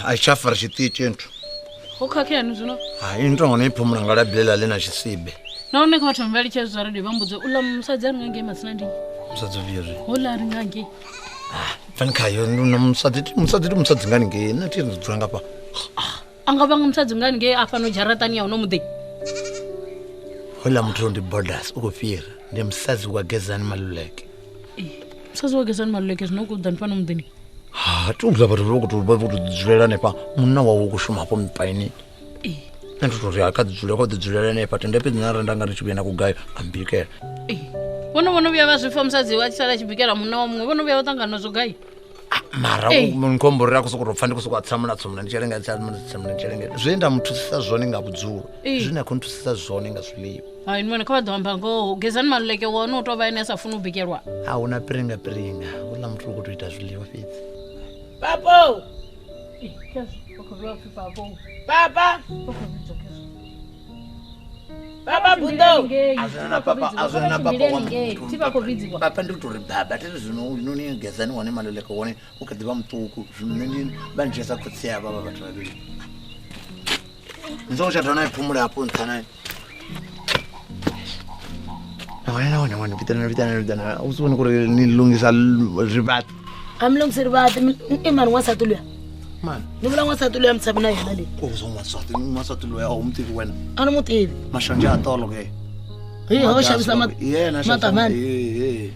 Achafara xitici entro. Ukhakhiyani zino? Into ngone iphumula ngalabilela lena xisibe. Nawone kho thambali chezara de bambuze ula msadzana ngange masinandi. Msadzoviri. Hola ringange. Fanikhayo nomsadzi ngani nge nathi ndzula ngapha. Angaba ngumsadzi ngani nge apha no jaratani yawo nomude. Hola muthu ndi borders ukufira. Ndimsazi kwagezani maluleke. Msazi wagezani maluleke zinokudan pano mudeni. Tungula batho bokuthi dzijulela nepa munna wawo kushuma hapo mpaini ntutori akadzijulela kwa dzijulela nepa tendepe dzinarenda ngati chipena kugayo ambikela Wono bya bazifo msadzi wachisala chibikela munna wa mumwe wono bya utangana zogayi mara munkomborera kusokutopfa ndikusokwatsamuna tsomuna ndicherenga tsamuna ndicherenga zvoenda mutusisa zvone ngabudzulo zvina kuntusisa zvone ngazviliyo hayi nimone khabadhamba ngo gezani maluleke wona utoba inesa funa ubikelwa hauna piringa ula muthu ukutoita zviliyo fitsi Papo! Papa! Papa bundo! Azana papa papa ndotori baba tiri zvino unonigezani wane maluleka wane ukadiva mutuku zvinoni banjesa kutsiya baba bathu vaviri nzochataona iphumula hapo ntsana wana vitana usibone kuri nilungisa ribati amlungiseri bathi imani wasatulwa man nivula wasatulwa mtsabina yena le wasatulwa ya umtiki wena anamutivi mashanja atolo ke ho shavisa yena matamani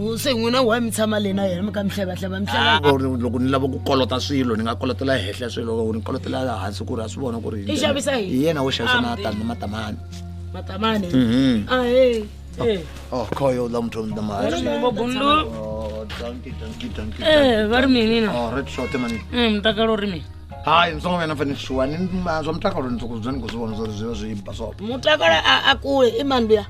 usengwina wa mitsama lena yena mkamhleba mhleba loko ni lava ku kolota swilo ni nga kolotela hehla swilo ni kolotela hansi ku ri a swi vona ku ri yena wo xavisa matamani khoyo la muthu ndamali vari minina red shot mani mtakalo rini hayi msongo wena mfana shuwani mazwa mtakalo ndizokuzwana ngozibona zori zviba so mutakalo akule imani buya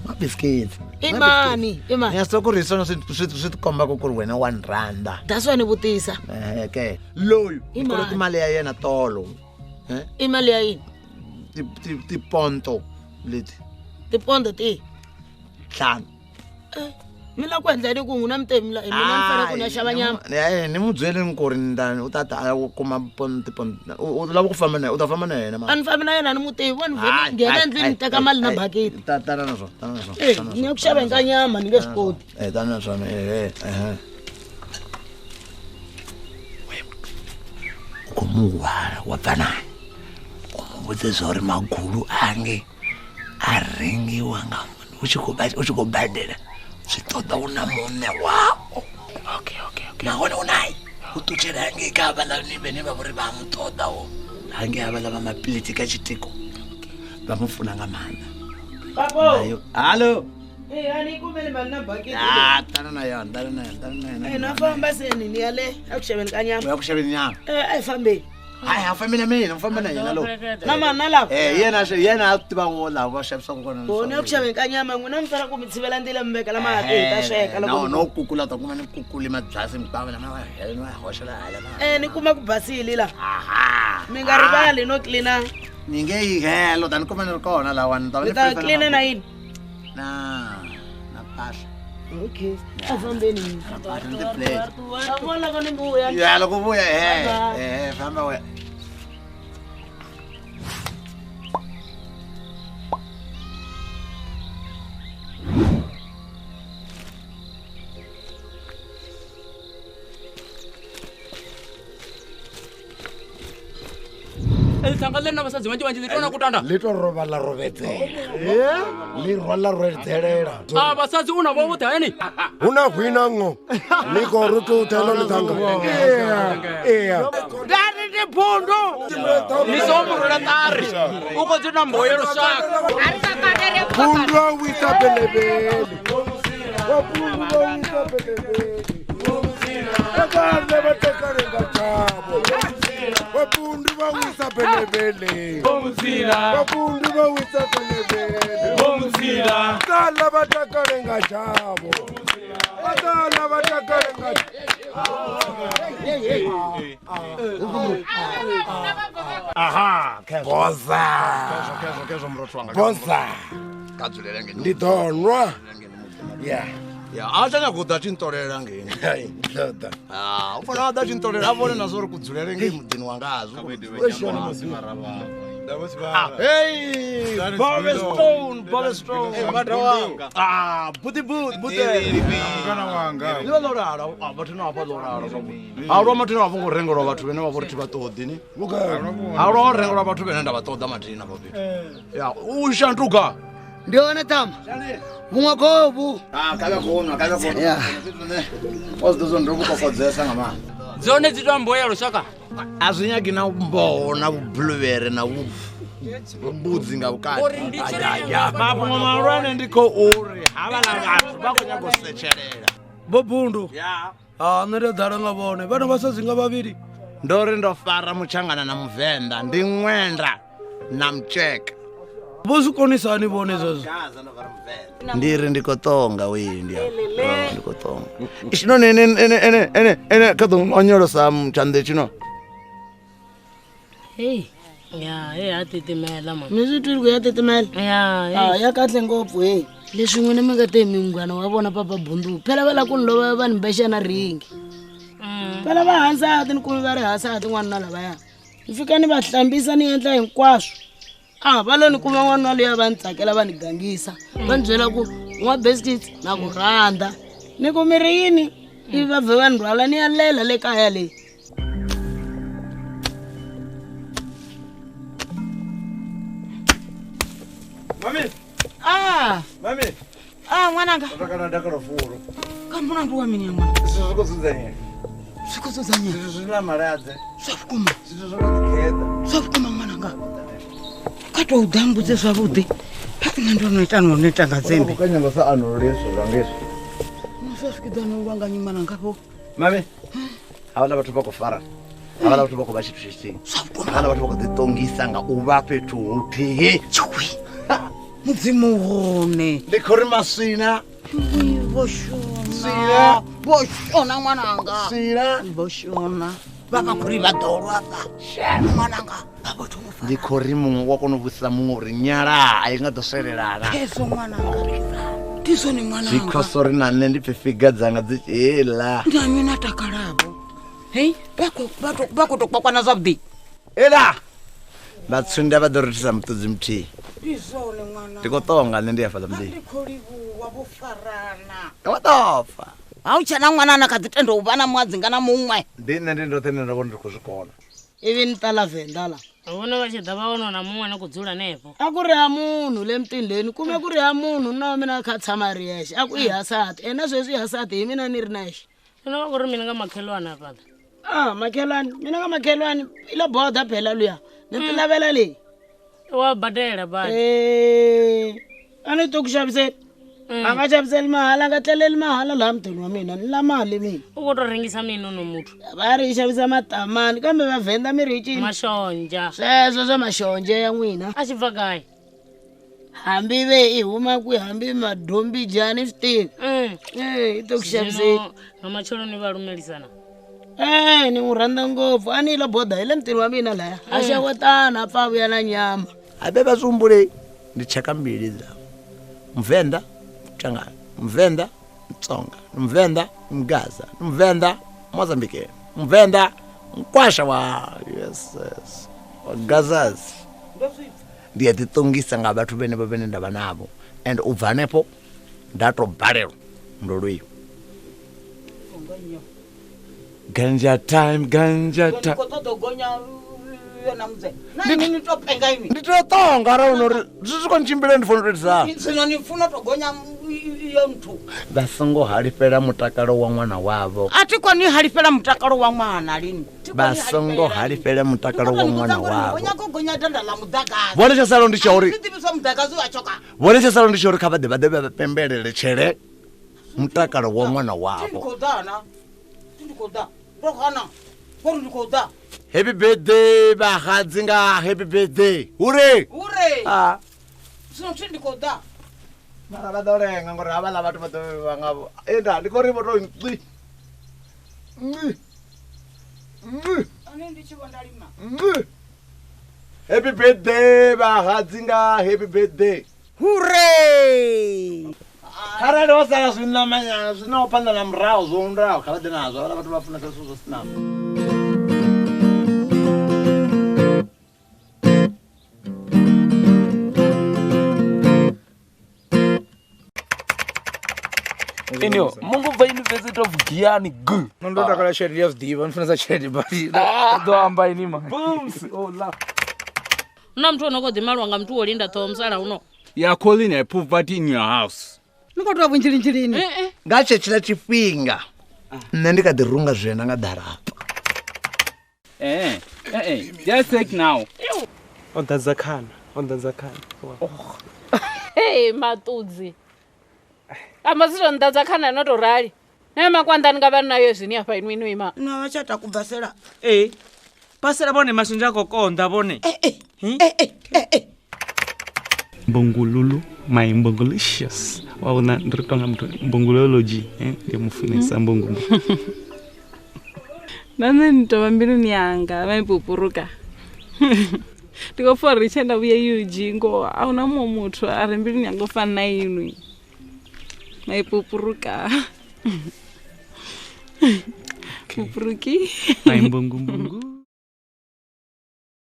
mabiscuits imani yasokurisona switikomba ku ri wena 1 randa daswani vutisa ke loyu ikoloti mali ya yena tolo imali ya yini tiponto leti tiponto ti 5 mina kwendleni kungunamtemi la mina mfana kuna xava nyama ni mubyeli nkuri ndani u tata a kuma ponto u lava ku famba na u ta famba na yena a ni fambi na yena ni mutivi wani vheli nghena endlwini teka mali na baketi tana na swona ni ya ku xava hinka nyama ni nge swi koti tana na swona kumuwa wa banana kumuvudze zori magulu ange a rengiwa nga munhu u xi ko badela swi tota una mune wako okay nahona unayi u tuchela ange ka vala ni bene va vuri va mutoda wo ange ava lava mapiliti ka xitiko va mu pfuna nga mana papo hallo ani kumele mali na baketi tana na yona na famba seni ni yale a ku xaveni ka nyama u ya ku xaveni nyama a hi fambeni hayi a fambi na mina u famba na yena lo na mana lava yena a tiva ngo lava va xavisaka kona ni ya ku xaveni ka nyama n'wina mi fana ku mi tshivela ndlela mi veka la mahaketi ta sweka no kukula ta kuma ni kukuli mabyasi mikwava lama helwa hoxela hala ni kuma ku basile la mi nga rivali no cleana ni nge yi helo tani kuma ni ri kona lawa ni ta ta cleana na yini na pasha okay afambeni vona ko ni mbuya ya loko vuya famba we Elitanga lena basadzi vanje vanje litona kutanda. Lito rovala rovetsela. Li rwala rwetselela. Basadzi una bo botha yani. Una gwina ngo. Liko ruto utelo litanga. Dani di phondo. Nisomurula tari. Uko tsina mboyelo shaka. Pundwa wita belebele. Wapundwa wita belebele. Ekale batekarenga chabo. Wapundi bawisa belebele. Wapundi bawisa belebele. Sala batekarenga chabo. Sala batekarenga aha, boza. Kezo mrotho wanga. Boza. Kadzulela ngeni. Ndidonwa. Yeah. Ya achanya kuda chintorera ngeni. Hayi, ndoda. Ufana da chintorera abone nazori kudzulele ngeni mudini wangazo. Hey, Bobby Stone. Buti. Mwana wanga. Ndiba lorara, abathina abalorara. Awro mathina afungo rengo ro bathu bene baboriti batodi ni. Awro rengo ro bathu bene ndabatoda mathina bobi. Ya, ushantuka. Ndiona tama. Mungakobu. Kabe khona. Yeah. Wazizo ndikukokodzesa ngama. Zone dzitwa mboyelo shaka. Azinyagi na mbona ubuluvere na mbudzi nga ukati. Mafungo marwane ndiko uri havala vanhu vakunyako sechelela. Bobundu. Ya. Nere dara nga vone. Vana vasazinga vaviri. Ndori ndofara muchangana na muvenda ndi Mwenda na Mcheka. Vosukonisani vone zozo. Ndiri ndikotonga windi. Ndikotonga. Ishino ene kadong onyolo sam chande chino. Hey. Ya titimela mama. Misitwiriko ya titimela. Ya kahle ngopfu hey. Leswi n'wina mi nga te mingwana wa vona papa Bundu. Phela va la ku lova vanhu bexana ringi. Phela va hansati ni kumi va ri hansati n'wana na lavaya. Ni fika ni va hlambisa ni endla hinkwaswo. Va lo ni kuma n'wana loyi va ni tsakela va ni gangisa. Va ni byela ku nwa biscuits na ku rhandza. Ni ku mi ri yini? Ivi va vhe va ni rhwala ni ya lela le kaya leyi. Mami. N'wananga. Ndakala furo. Kamuna ndu wa mina n'wana. Sizokuzuzanya. Sikuzuzanya. Sizozila maradze. Swakuma. Sizokuzikhetha. Swakuma n'wananga. Kato udambudze zwavhuḓi. Nṋe ndo no ita no ita nga dzembe. Kanyanga sa anoleso zvangeso. Musasvikidana uwanganyi n'wananga po. Mami. Hawana bathu bakufara. Hawana bathu bakuba chithu chithihi. Hawana bathu bakutitongisa nga uva fhethu huthihi. Chwi. Mudzimu wone. Ndi khori maswina. Voshona. Voshona n'wananga. Sina. Voshona. Vava kuri vadolwa pa. N'wananga. Ndi khori mungwe wa kona u vhudzisa muṅwe uri nyala a i nga ḓo swelelana. Keso n'wananga. Tiso ni n'wananga. Zikhoso ri na nne ndi pfhi figa dzanga dzi tshi hela. Ndi mina takalabo. Hey, bakutokwana zwavhuḓi. Ela. Vatsunda va ḓo ritisa mutudzi muthihi. Tisone n'wana. Ndi khou ṱonga nne ndi ya fhaḽa muḓini. Ndi khou livhuwa vho farana. Wa ḓo fa. Ha u tshena ṅwanana kha dzi tenda u vha na muadzinga na muṅwe. Ndi nne ndi ndoṱhe nne nda vhona ndi khou zwi kona. Ivi ni ta la Venda la. Vona va xida va vona na mun'we na ku dzula nepo. A ku ri ha munhu le mutindleni kume ku ri ha munhu na mina kha tshama ri yexe. A ku i hasati. Ena sweswi i hasati hi mina ni ri na yexe. Swi va ku ri mina nga makhelwana pala. Makhelwani. Mina nga makhelwani. I la boda phela luya. Ni ti lavela leyi. Wa badela ba. A ni to ku xavisela. A nga xaviseli mahala a nga tleleli mahala laha mutini wa mina ni la mali mina. U ko to ringisa mina no muthu. Va ri xavisa matamani kambe va Venda mi ri cini. Mashonja. Sweswo swa maxonje ya n'wina. A xi pfa kayi. Hambi ve i huma ku hambi madombi jani swi tivi. I to ku xavisela. Na macholo ni va rumelisana. Ni n'wi rhandza ngopfu a ni yi la boda hi le mutini wa mina laya a xewetana a pfa vuya na nyama. Abe vasumbule ndi cheka mbili dza. Mvenda Changana, Mvenda Tsonga, Mvenda Mgaza, Mvenda Mozambique, Mvenda Mkwasha wa yes. Wa Gazas. Ndiye titongisa nga bathu bene bene ndaba nabo and ubvanepo ndato barrel ndolweyo. Ganja time. Koto gonya yona mzee nani nitopenga ini nditotonga ra unori zvisvikonchimbile ndifuna kutotisana zvino nifuna togonya iyo mtu vasingo halifela mutakalo wa mwana wavo atikoni halifela mutakalo wa mwana lini vasingo halifela mutakalo wa mwana wavo gonya danda la mudagazi vone chasalo ndi chauri sitibisa mudagazi wachoka vone chasalo ndi chauri khavade vade vapembelele chele mutakalo wa mwana wavo ndikoda rokana kori ndikoda happy birthday bahadzinga happy birthday hure ah sino ndikoda mara vadorenga ngori avala vatu vangavo enda ndikori voto nqi ani ndichivondalima happy birthday bahadzinga happy birthday hure arali wasala zvinamanya zvinopanda na murahu zvoundaho khavade nazvo avala vatu vafuna sesuzo sinavo Inyo, mungu va University of Guyana G. Nondoda kala shedi of diva, nfunza shedi bali. Do amba inima. Booms. Oh la. Una mtu unokodhimalwa nga mtu wolinda to msala uno. You are calling a poverty in your house. nikotwa kunchilinchilini ngachechila chifhinga nne ndikadirunga zvena ngadarapa Just take now. Ondazakana. Hey matudzi. Amaziro ndadzakana notorali. Naye makwanda ngava nayo zvini apa inwini ima. no vachata kubvasera Pasera bone masunja kokonda bone. Mbongololo, my mbongolicious. Waona ndiritonga mtu mbongolology, ndio mufunisa mbongo. Nane nitova mbilu nyanga, maipupuruka. Tiko for richenda uye yujingo, auna mutu, arembilu nyango fana inui. Maipupuruka. Pupuruki. My mbongo mbongo.